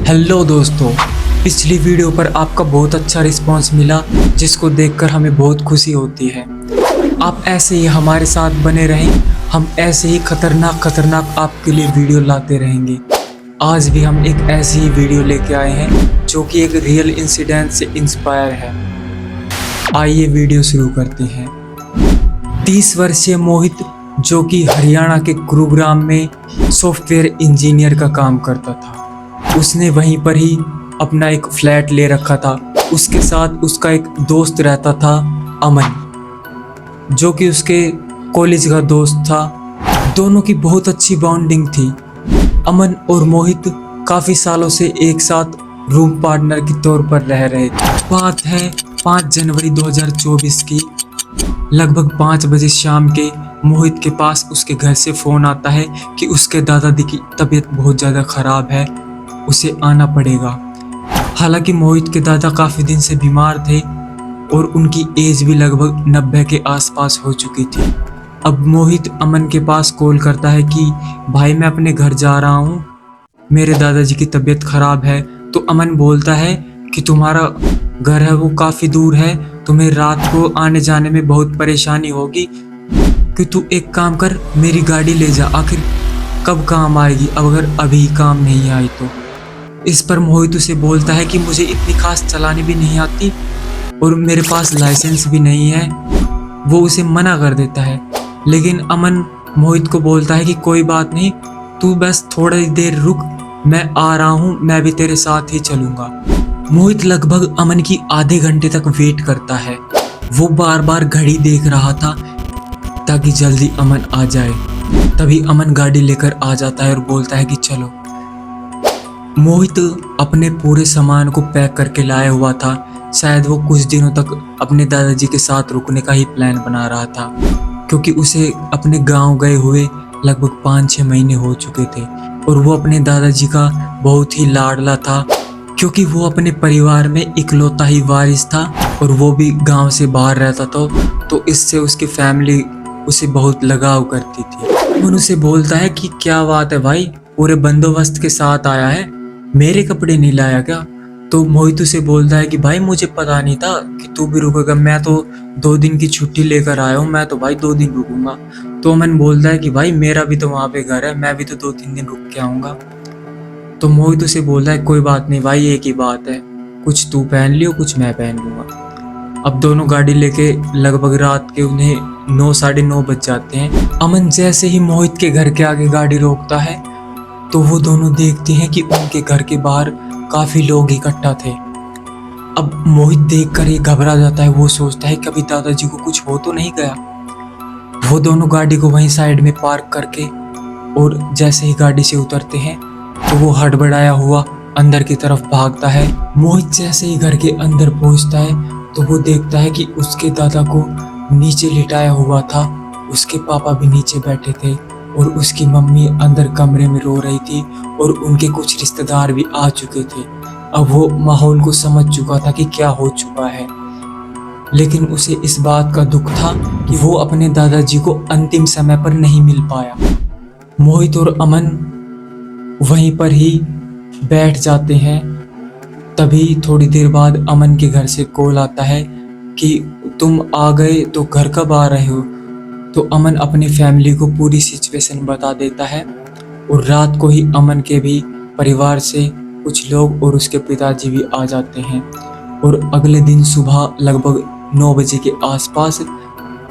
Hello दोस्तों, पिछली video पर आपका बहुत अच्छा रिस्पांस मिला जिसको देखकर हमें बहुत खुशी होती है। आप ऐसे ही हमारे साथ बने रहें, हम ऐसे ही खतरनाक आपके लिए वीडियो लाते रहेंगे। आज भी हम एक ऐसी ही वीडियो लेके आए हैं जो कि एक रियल इंसिडेंट से इंस्पायर है। आइए वीडियो शुरू करते हैं। 30 वर्षीय मोहित, जो कि हरियाणा के गुरुग्राम में सॉफ्टवेयर इंजीनियर का काम करता था, उसने वहीं पर ही अपना एक फ्लैट ले रखा था। उसके साथ उसका एक दोस्त रहता था, अमन, जो कि उसके कॉलेज का दोस्त था। दोनों की बहुत अच्छी बॉन्डिंग थी। अमन और मोहित काफ़ी सालों से एक साथ रूम पार्टनर के तौर पर रह रहे थे। बात है 5 जनवरी 2024 की। लगभग 5 बजे शाम के मोहित के पास उसके घर से फ़ोन आता है कि उसके दादाजी की तबीयत बहुत ज़्यादा ख़राब है, उसे आना पड़ेगा। हालांकि मोहित के दादा काफ़ी दिन से बीमार थे और उनकी एज भी लगभग 90 के आसपास हो चुकी थी। अब मोहित अमन के पास कॉल करता है कि भाई मैं अपने घर जा रहा हूँ, मेरे दादाजी की तबीयत ख़राब है। तो अमन बोलता है कि तुम्हारा घर है वो काफ़ी दूर है, तुम्हें रात को आने जाने में बहुत परेशानी होगी, कि तू एक काम कर, मेरी गाड़ी ले जा, आखिर कब काम आएगी, अब अगर अभी काम नहीं आई तो। इस पर मोहित उसे बोलता है कि मुझे इतनी खास चलानी भी नहीं आती और मेरे पास लाइसेंस भी नहीं है। वो उसे मना कर देता है, लेकिन अमन मोहित को बोलता है कि कोई बात नहीं, तू बस थोड़ी देर रुक, मैं आ रहा हूँ, मैं भी तेरे साथ ही चलूँगा। मोहित लगभग अमन की आधे घंटे तक वेट करता है। वो बार बार घड़ी देख रहा था ताकि जल्दी अमन आ जाए। तभी अमन गाड़ी लेकर आ जाता है और बोलता है कि चलो। मोहित अपने पूरे सामान को पैक करके लाया हुआ था। शायद वो कुछ दिनों तक अपने दादाजी के साथ रुकने का ही प्लान बना रहा था, क्योंकि उसे अपने गांव गए हुए लगभग 5-6 महीने हो चुके थे और वो अपने दादाजी का बहुत ही लाडला था, क्योंकि वो अपने परिवार में इकलौता ही वारिस था और वो भी गांव से बाहर रहता था, तो इससे उसकी फैमिली उसे बहुत लगाव करती थी। मन उसे बोलता है कि क्या बात है भाई, पूरे बंदोबस्त के साथ आया है, मेरे कपड़े नहीं लाया क्या? तो मोहित उसे बोलता है कि भाई मुझे पता नहीं था कि तू भी रुकेगा, मैं तो 2 दिन की छुट्टी लेकर आया हूँ, मैं तो भाई 2 दिन रुकूंगा। तो अमन बोलता है कि भाई मेरा भी तो वहाँ पे घर है, मैं भी तो 2-3 दिन रुक के आऊँगा। तो मोहित उसे बोलता है कोई बात नहीं भाई, एक ही बात है, कुछ तू पहन लियो, कुछ मैं पहन लूँगा। अब दोनों गाड़ी लेके लगभग रात के उन्हें 9-9:30 बज जाते हैं। अमन जैसे ही मोहित के घर के आगे गाड़ी रोकता है तो वो दोनों देखते हैं कि उनके घर के बाहर काफी लोग इकट्ठा थे। अब मोहित देखकर ये घबरा जाता है। वो सोचता है कभी दादाजी को कुछ हो तो नहीं गया। वो दोनों गाड़ी को वहीं साइड में पार्क करके और जैसे ही गाड़ी से उतरते हैं तो वो हड़बड़ाया हुआ अंदर की तरफ भागता है। मोहित जैसे ही घर के अंदर पहुंचता है तो वो देखता है कि उसके दादा को नीचे लिटाया हुआ था, उसके पापा भी नीचे बैठे थे और उसकी मम्मी अंदर कमरे में रो रही थी और उनके कुछ रिश्तेदार भी आ चुके थे। अब वो माहौल को समझ चुका था कि क्या हो चुका है, लेकिन उसे इस बात का दुख था कि वो अपने दादाजी को अंतिम समय पर नहीं मिल पाया। मोहित और अमन वहीं पर ही बैठ जाते हैं। तभी थोड़ी देर बाद अमन के घर से कॉल आता है कि तुम आ गए, तो घर कब आ रहे हो? तो अमन अपनी फैमिली को पूरी सिचुएशन बता देता है और रात को ही अमन के भी परिवार से कुछ लोग और उसके पिताजी भी आ जाते हैं। और अगले दिन सुबह लगभग 9 बजे के आसपास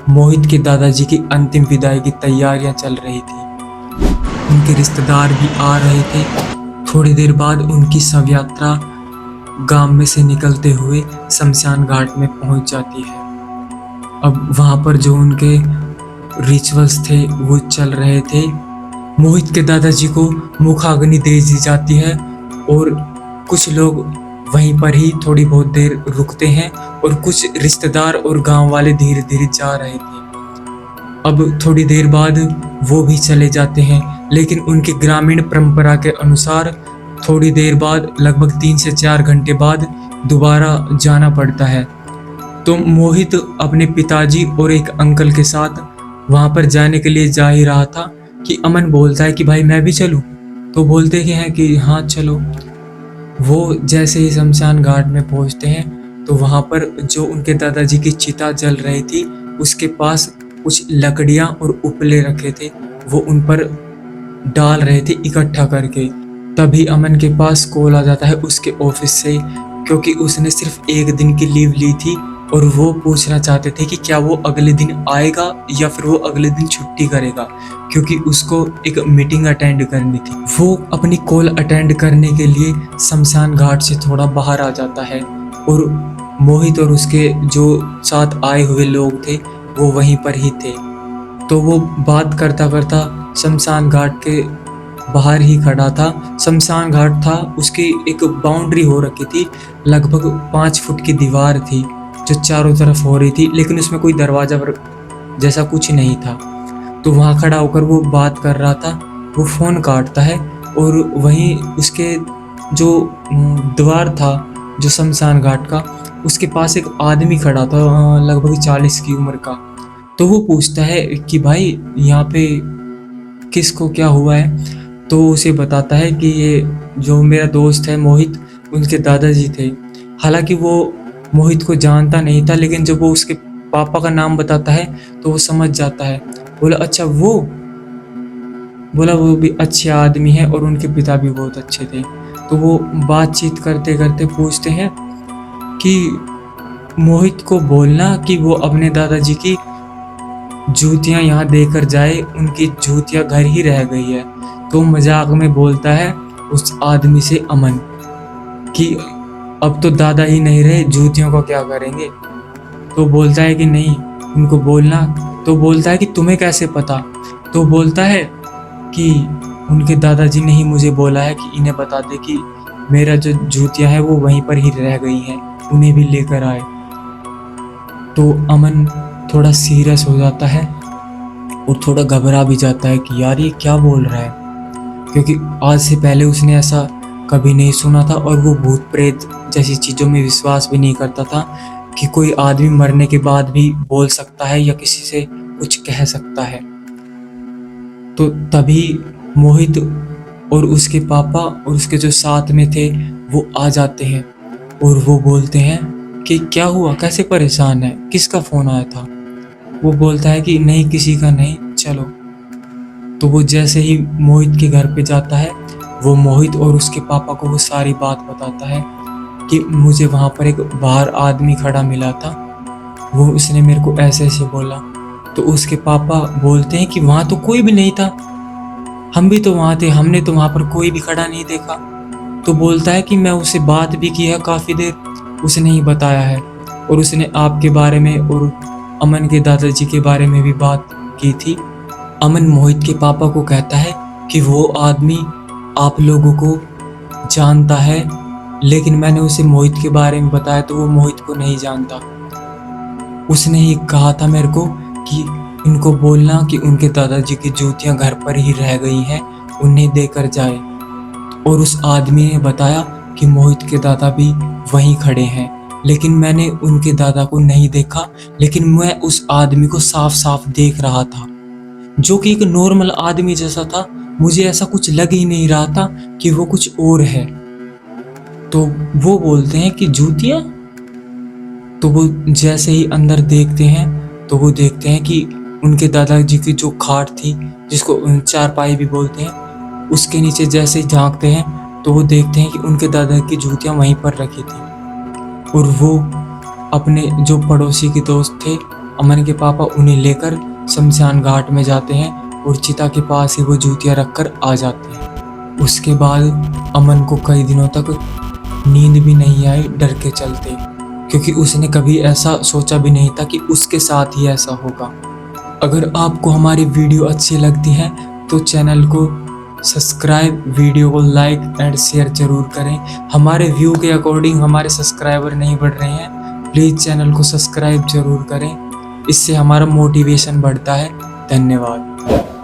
मोहित के दादाजी की अंतिम विदाई की तैयारियां चल रही थी। उनके रिश्तेदार भी आ रहे थे। थोड़ी देर बाद उनकी शव यात्रा गांव में से निकलते हुए शमशान घाट में पहुंच जाती है। अब वहां पर जो उनके रिचुअल्स थे वो चल रहे थे। मोहित के दादाजी को मुखाग्नि दे दी जाती है और कुछ लोग वहीं पर ही थोड़ी बहुत देर रुकते हैं और कुछ रिश्तेदार और गांव वाले धीरे धीरे जा रहे थे। अब थोड़ी देर बाद वो भी चले जाते हैं, लेकिन उनकी ग्रामीण परंपरा के अनुसार थोड़ी देर बाद लगभग 3 से 4 घंटे बाद दोबारा जाना पड़ता है। तो मोहित अपने पिताजी और एक अंकल के साथ वहां पर जाने के लिए जा ही रहा था कि अमन बोलता है कि भाई मैं भी चलूं? तो बोलते हैं कि हाँ चलो। वो जैसे ही शमशान घाट में पहुंचते हैं तो वहाँ पर जो उनके दादाजी की चिता जल रही थी उसके पास कुछ लकड़ियाँ और उपले रखे थे, वो उन पर डाल रहे थे इकट्ठा करके। तभी अमन के पास कॉल आ जाता है उसके ऑफिस से, क्योंकि उसने सिर्फ एक दिन की लीव ली थी और वो पूछना चाहते थे कि क्या वो अगले दिन आएगा या फिर वो अगले दिन छुट्टी करेगा, क्योंकि उसको एक मीटिंग अटेंड करनी थी। वो अपनी कॉल अटेंड करने के लिए शमशान घाट से थोड़ा बाहर आ जाता है और मोहित और उसके जो साथ आए हुए लोग थे वो वहीं पर ही थे। तो वो बात करता करता शमशान घाट के बाहर ही खड़ा था। शमशान घाट था, उसकी एक बाउंड्री हो रखी थी, लगभग 5 फुट की दीवार थी जो चारों तरफ हो रही थी, लेकिन उसमें कोई दरवाजा जैसा कुछ नहीं था। तो वहाँ खड़ा होकर वो बात कर रहा था। वो फ़ोन काटता है और वहीं उसके जो द्वार था जो शमशान घाट का, उसके पास एक आदमी खड़ा था लगभग 40 की उम्र का। तो वो पूछता है कि भाई यहाँ पे किसको क्या हुआ है। तो उसे बताता है कि ये जो मेरा दोस्त है मोहित, उनके दादाजी थे। हालांकि वो मोहित को जानता नहीं था, लेकिन जब वो उसके पापा का नाम बताता है तो वो समझ जाता है। बोला अच्छा वो भी अच्छे आदमी है और उनके पिता भी बहुत अच्छे थे। तो वो बातचीत करते करते पूछते हैं कि मोहित को बोलना कि वो अपने दादाजी की जूतियां यहाँ देकर जाए, उनकी जूतियां घर ही रह गई है। तो मजाक में बोलता है उस आदमी से अमन कि अब तो दादा ही नहीं रहे, जूतियों को क्या करेंगे। तो बोलता है कि नहीं उनको बोलना। तो बोलता है कि तुम्हें कैसे पता। तो बोलता है कि उनके दादाजी ने ही मुझे बोला है कि इन्हें बता दे कि मेरा जो जूतियां है वो वहीं पर ही रह गई हैं, उन्हें भी लेकर आए। तो अमन थोड़ा सीरियस हो जाता है और थोड़ा घबरा भी जाता है कि यार ये क्या बोल रहा है, क्योंकि आज से पहले उसने ऐसा कभी नहीं सुना था और वो भूत प्रेत जैसी चीज़ों में विश्वास भी नहीं करता था कि कोई आदमी मरने के बाद भी बोल सकता है या किसी से कुछ कह सकता है। तो तभी मोहित और उसके पापा और उसके जो साथ में थे वो आ जाते हैं और वो बोलते हैं कि क्या हुआ, कैसे परेशान है, किसका फ़ोन आया था। वो बोलता है कि नहीं किसी का नहीं, चलो। तो वो जैसे ही मोहित के घर पे जाता है, वो मोहित और उसके पापा को वो सारी बात बताता है कि मुझे वहाँ पर एक बाहर आदमी खड़ा मिला था, वो उसने मेरे को ऐसे ऐसे बोला। तो उसके पापा बोलते हैं कि वहाँ तो कोई भी नहीं था, हम भी तो वहाँ थे, हमने तो वहाँ पर कोई भी खड़ा नहीं देखा। तो बोलता है कि मैं उससे बात भी की है काफ़ी देर, उसने ही बताया है और उसने आपके बारे में और अमन के दादाजी के बारे में भी बात की थी। अमन मोहित के पापा को कहता है कि वो आदमी आप लोगों को जानता है, लेकिन मैंने उसे मोहित के बारे में बताया तो वो मोहित को नहीं जानता। उसने ही कहा था मेरे को कि इनको बोलना कि उनके दादाजी की जूतियां घर पर ही रह गई हैं, उन्हें देकर जाए। और उस आदमी ने बताया कि मोहित के दादा भी वहीं खड़े हैं, लेकिन मैंने उनके दादा को नहीं देखा, लेकिन मैं उस आदमी को साफ साफ देख रहा था जो कि एक नॉर्मल आदमी जैसा था। मुझे ऐसा कुछ लग ही नहीं रहा था कि वो कुछ और है। तो वो बोलते हैं कि जूतियां। तो वो जैसे ही अंदर देखते हैं तो वो देखते हैं कि उनके दादाजी की जो खाट थी, जिसको चारपाई भी बोलते हैं, उसके नीचे जैसे ही झांकते हैं तो वो देखते हैं कि उनके दादा की जूतियां वहीं पर रखी थी। और वो अपने जो पड़ोसी के दोस्त थे अमन के पापा, उन्हें लेकर शमशान घाट में जाते हैं और चिता के पास ही वो जूतियां रखकर आ जाते हैं। उसके बाद अमन को कई दिनों तक नींद भी नहीं आई डर के चलते, क्योंकि उसने कभी ऐसा सोचा भी नहीं था कि उसके साथ ही ऐसा होगा। अगर आपको हमारी वीडियो अच्छी लगती है तो चैनल को सब्सक्राइब, वीडियो को लाइक एंड शेयर जरूर करें। हमारे व्यू के अकॉर्डिंग हमारे सब्सक्राइबर नहीं बढ़ रहे हैं, प्लीज़ चैनल को सब्सक्राइब जरूर करें, इससे हमारा मोटिवेशन बढ़ता है। धन्यवाद।